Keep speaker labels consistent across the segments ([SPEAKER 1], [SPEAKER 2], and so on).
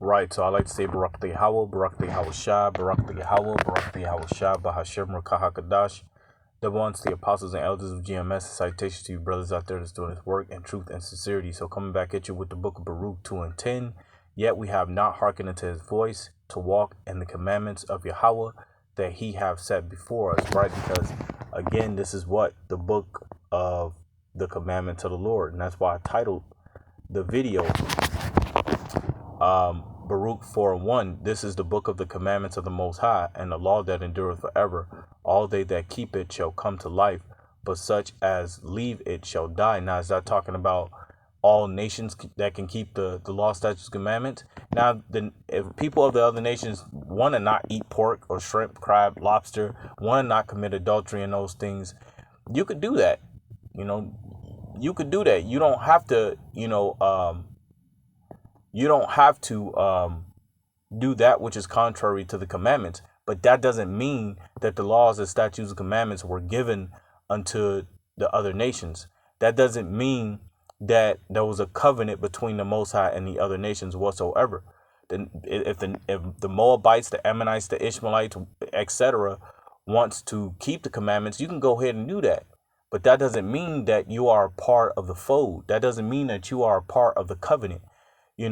[SPEAKER 1] Right, so I like to say Barak the Yahweh, Barak the Yahweh Shah, Barak the Yahweh, Barak the Yahweh Shah, Bahashem Rakahakadash. Double on to the apostles and elders of GMS. Citation to you brothers out there that's doing this work in truth and sincerity. So coming back at you with the book of Baruch 2 and 10. Yet we have not hearkened unto his voice to walk in the commandments of Yahweh that he have set before us. Right, because again, this is what the book of the commandments of the Lord. And that's why I titled the video Baruch 4 and 1. This is the book of the commandments of the Most High, and the law that endureth forever. All they that keep it shall come to life, but such as leave it shall die. Now, is that talking about all nations that can keep the law, statutes, commandments? Now, if people of the other nations want to not eat pork or shrimp, crab, lobster, want to not commit adultery and those things, you could do that. You could do that. You don't have to, do that which is contrary to the commandments. But that doesn't mean that the laws and statutes and commandments were given unto the other nations. That doesn't mean that there was a covenant between the Most High and the other nations whatsoever. Then if the Moabites, the Ammonites, the Ishmaelites, etc., wants to keep the commandments, you can go ahead and do that. But that doesn't mean that you are a part of the fold. That doesn't mean that you are a part of the covenant. You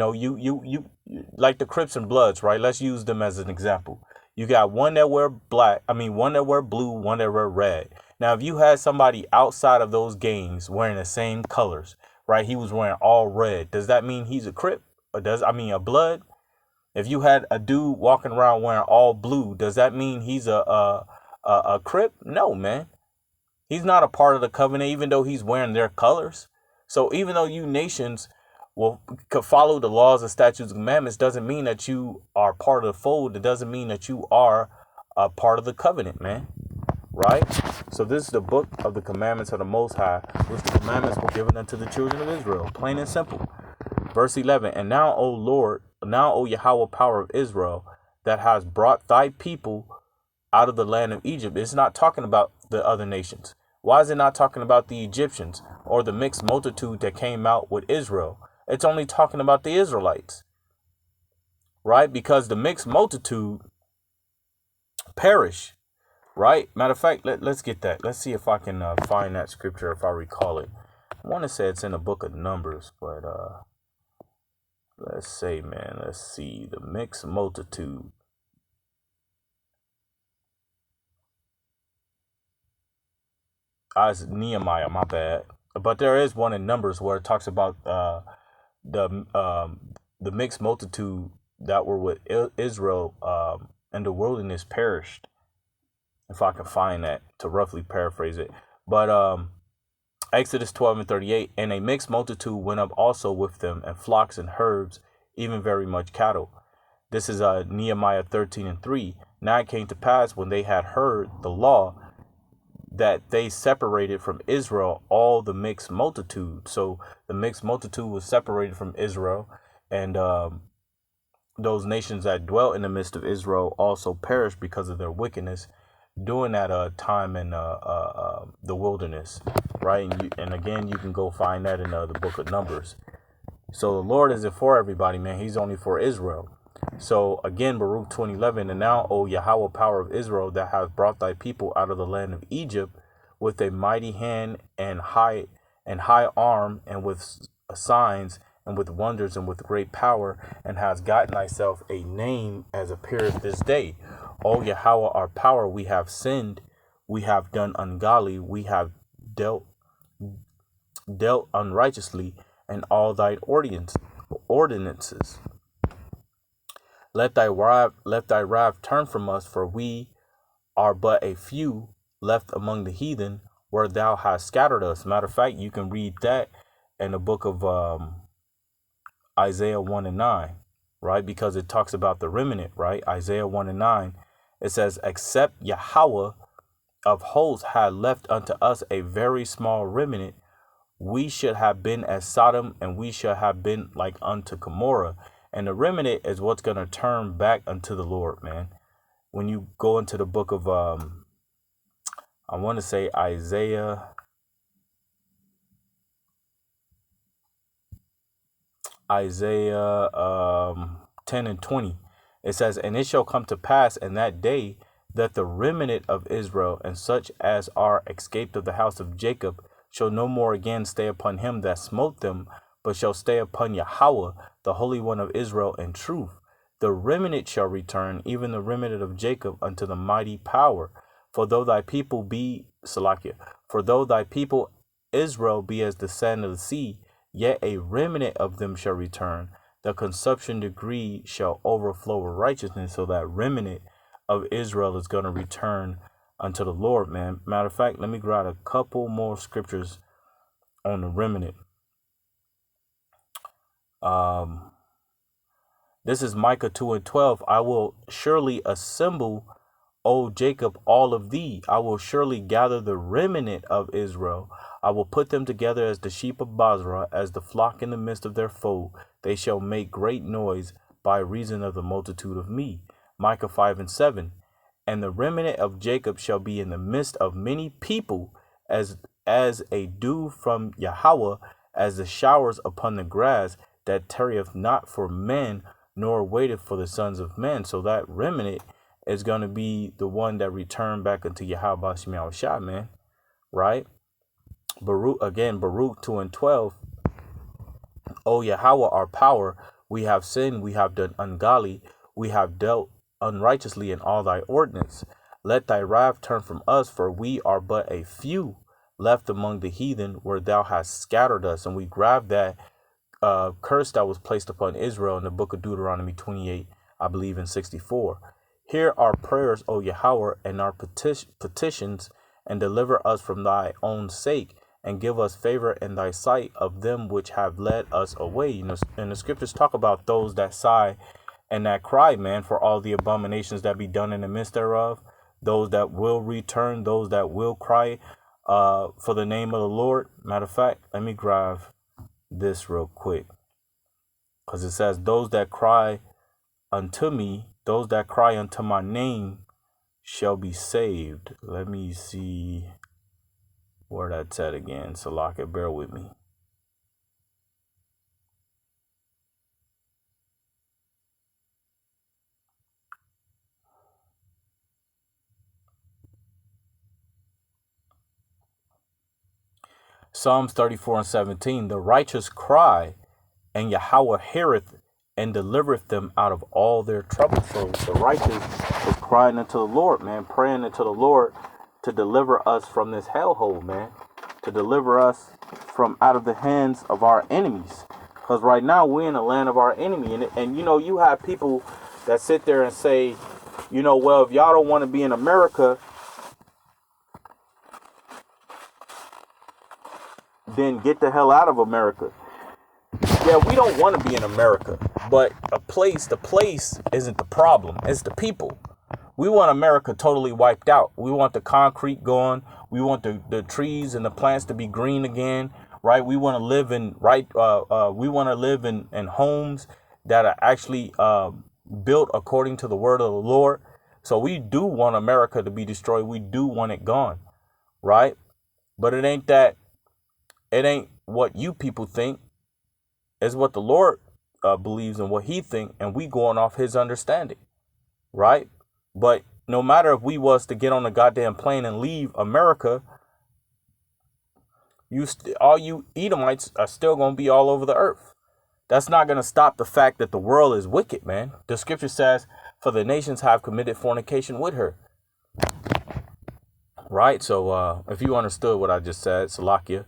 [SPEAKER 1] like the Crips and Bloods, right? Let's use them as an example. You got one that wear one that wear blue, one that wear red. Now, if you had somebody outside of those gangs wearing the same colors, right? He was wearing all red. Does that mean he's a Crip? Or a Blood? If you had a dude walking around wearing all blue, does that mean he's a Crip? No, man. He's not a part of the covenant, even though he's wearing their colors. So even though you nations could follow the laws and statutes and commandments, doesn't mean that you are part of the fold. It doesn't mean that you are a part of the covenant, man. Right? So this is the book of the commandments of the Most High, which the commandments were given unto the children of Israel. Plain and simple. Verse 11, and now, O Lord, now, O Yahweh, power of Israel, that has brought thy people out of the land of Egypt. It's not talking about the other nations. Why is it not talking about the Egyptians or the mixed multitude that came out with Israel? It's only talking about the Israelites, right? Because the mixed multitude perish, right? Matter of fact, let's get that. Let's see if I can find that scripture, if I recall it. I want to say it's in the book of Numbers, but let's see. The mixed multitude. It's Nehemiah, my bad. But there is one in Numbers where it talks about the mixed multitude that were with Israel in the wilderness perished, if I can find that to roughly paraphrase it. But Exodus 12 and 38, and a mixed multitude went up also with them, and flocks and herds, even very much cattle. This is Nehemiah 13 and 3. Now it came to pass, when they had heard the law, that they separated from Israel all the mixed multitude. So the mixed multitude was separated from Israel, and those nations that dwelt in the midst of Israel also perished because of their wickedness during that time in the wilderness, right? And again, you can go find that in the book of Numbers. So the Lord isn't for everybody, man. He's only for Israel. So again, Baruch 20:11, and now, O Yahweh, power of Israel, that has brought thy people out of the land of Egypt with a mighty hand and high arm, and with signs and with wonders and with great power, and has gotten thyself a name as appeareth this day. O Yahweh, our power, we have sinned, we have done ungodly, we have dealt unrighteously, and all thy ordinances. Let thy wrath turn from us, for we are but a few left among the heathen, where thou hast scattered us. Matter of fact, you can read that in the book of Isaiah 1 and 9, right? Because it talks about the remnant, right? Isaiah 1 and 9, it says, except Yahweh of hosts had left unto us a very small remnant, we should have been as Sodom, and we should have been like unto Gomorrah. And the remnant is what's going to turn back unto the Lord, man. When you go into the book of, I want to say Isaiah. 10 and 20. It says, and it shall come to pass in that day that the remnant of Israel and such as are escaped of the house of Jacob shall no more again stay upon him that smote them, but shall stay upon Yahweh, the Holy One of Israel, in truth. The remnant shall return, even the remnant of Jacob, unto the mighty power. For though thy people be, Salakia, for though thy people Israel be as the sand of the sea, yet a remnant of them shall return. The consumption degree shall overflow with righteousness. So that remnant of Israel is going to return unto the Lord, man. Matter of fact, let me grab a couple more scriptures on the remnant. This is Micah 2 and 12. I will surely assemble, O Jacob, all of thee. I will surely gather the remnant of Israel. I will put them together as the sheep of Basra, as the flock in the midst of their fold. They shall make great noise by reason of the multitude of me. Micah 5 and 7. And the remnant of Jacob shall be in the midst of many people, as a dew from Yahweh, as the showers upon the grass, that tarrieth not for men, nor waiteth for the sons of men. So that remnant is going to be the one that returned back unto Yahweh Bashim Yahushua, man. Right? Baruch 2 and 12. O Yahweh, our power, we have sinned, we have done ungodly, we have dealt unrighteously in all thy ordinance. Let thy wrath turn from us, for we are but a few left among the heathen, where thou hast scattered us. And we grab that curse that was placed upon Israel in the book of Deuteronomy 28, I believe in 64. Hear our prayers, O Yahweh, and our petitions, and deliver us from thy own sake, and give us favor in thy sight of them which have led us away. You know, and the scriptures talk about those that sigh and that cry, man, for all the abominations that be done in the midst thereof, those that will return, those that will cry for the name of the Lord. Matter of fact, let me grab this real quick, because it says, those that cry unto me, those that cry unto my name shall be saved. Let me see where that's at again. Salaka, bear with me. Psalms 34 and 17. The righteous cry, and Yahweh heareth and delivereth them out of all their troubles. So the righteous is crying unto the Lord, man, praying unto the Lord to deliver us from this hellhole, man, to deliver us from out of the hands of our enemies. Because right now we're in the land of our enemy. And you know, you have people that sit there and say, you know, well, if y'all don't want to be in America, then get the hell out of America. Yeah, we don't want to be in America, but the place isn't the problem. It's the people. We want America totally wiped out. We want the concrete gone. We want the trees and the plants to be green again, right? We want to live in in homes that are actually built according to the word of the Lord. So we do want America to be destroyed. We do want it gone, right? But it ain't that. It ain't what you people think. It's what the Lord believes and what he think, and we going off his understanding, right? But no matter if we was to get on a goddamn plane and leave America, all you Edomites are still going to be all over the earth. That's not going to stop the fact that the world is wicked, man. The scripture says, for the nations have committed fornication with her. Right? So if you understood what I just said, Salakia,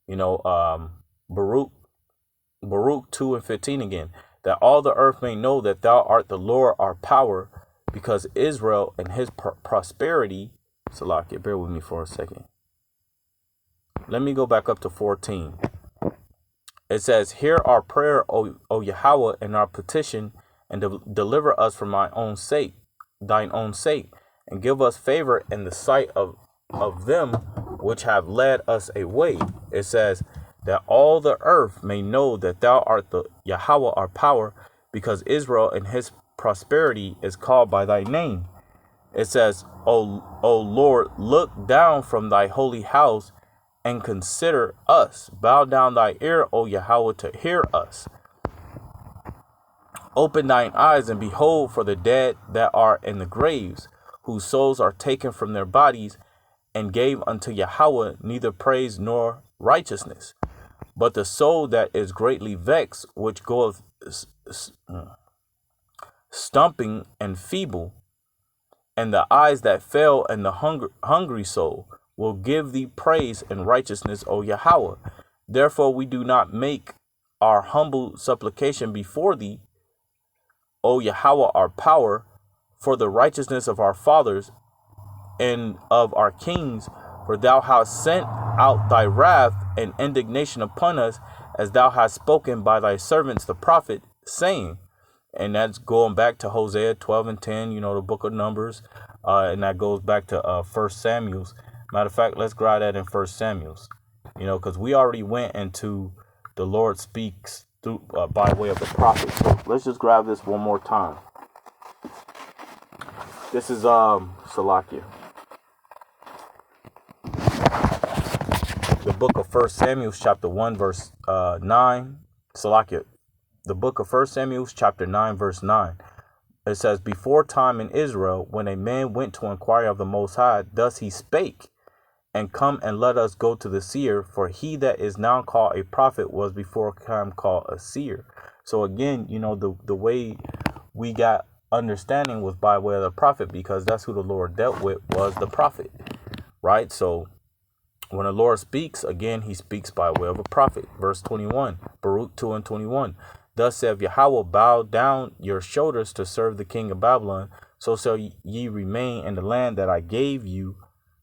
[SPEAKER 1] you know, Baruch 2 and 15 again, that all the earth may know that thou art the Lord our power, because Israel and his prosperity. Salakia, bear with me for a second. Let me go back up to 14. It says, hear our prayer, O Yahweh, and our petition, and deliver us from thine own sake, and give us favor in the sight of them which have led us away. It says, that all the earth may know that thou art the Yahweh our power, because Israel and his prosperity is called by thy name. It says, O Lord, look down from thy holy house and consider us. Bow down thy ear, O Yahweh, to hear us. Open thine eyes and behold for the dead that are in the graves, whose souls are taken from their bodies, and gave unto Yahweh neither praise nor righteousness. But the soul that is greatly vexed, which goeth stumping and feeble, and the eyes that fail, and the hungry soul, will give thee praise and righteousness, O Yahweh. Therefore we do not make our humble supplication before thee, O Yahweh, our power, for the righteousness of our fathers and of our kings, for thou hast sent out thy wrath and indignation upon us, as thou hast spoken by thy servants the prophet, saying. And that's going back to Hosea 12 and 10, the book of Numbers. And that goes back to 1 Samuel's. Matter of fact, let's grab that in 1 Samuel's, because we already went into the Lord speaks through by way of the prophet. So let's just grab this one more time. This is Salakia. The book of 1 Samuel, chapter 1, verse 9. Salakia. The book of 1 Samuel, chapter 9, verse 9. It says, before time in Israel, when a man went to inquire of the Most High, thus he spake, and come and let us go to the seer, for he that is now called a prophet was before time called a seer. So again, the way we got understanding was by way of the prophet, because that's who the Lord dealt with, was the prophet, right? So when the Lord speaks, again, he speaks by way of a prophet. Verse 21, Baruch 2 and 21. Thus saith Yahweh, bow down your shoulders to serve the king of Babylon, so shall ye remain in the land that I gave you,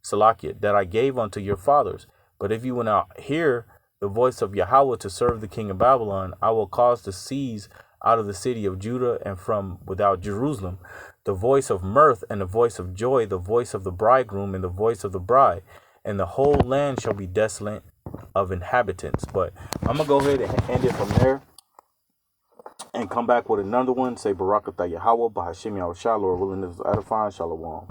[SPEAKER 1] Salakia, that I gave unto your fathers. But if you will not hear the voice of Yahweh to serve the king of Babylon, I will cause to seize out of the city of Judah and from without Jerusalem the voice of mirth and the voice of joy, the voice of the bridegroom and the voice of the bride, and the whole land shall be desolate of inhabitants. But I'm going to go ahead and end it from there and come back with another one. Say Barakatah Yahweh, Bahashim Yahushua, Lord willing, this is edifying. Shalom.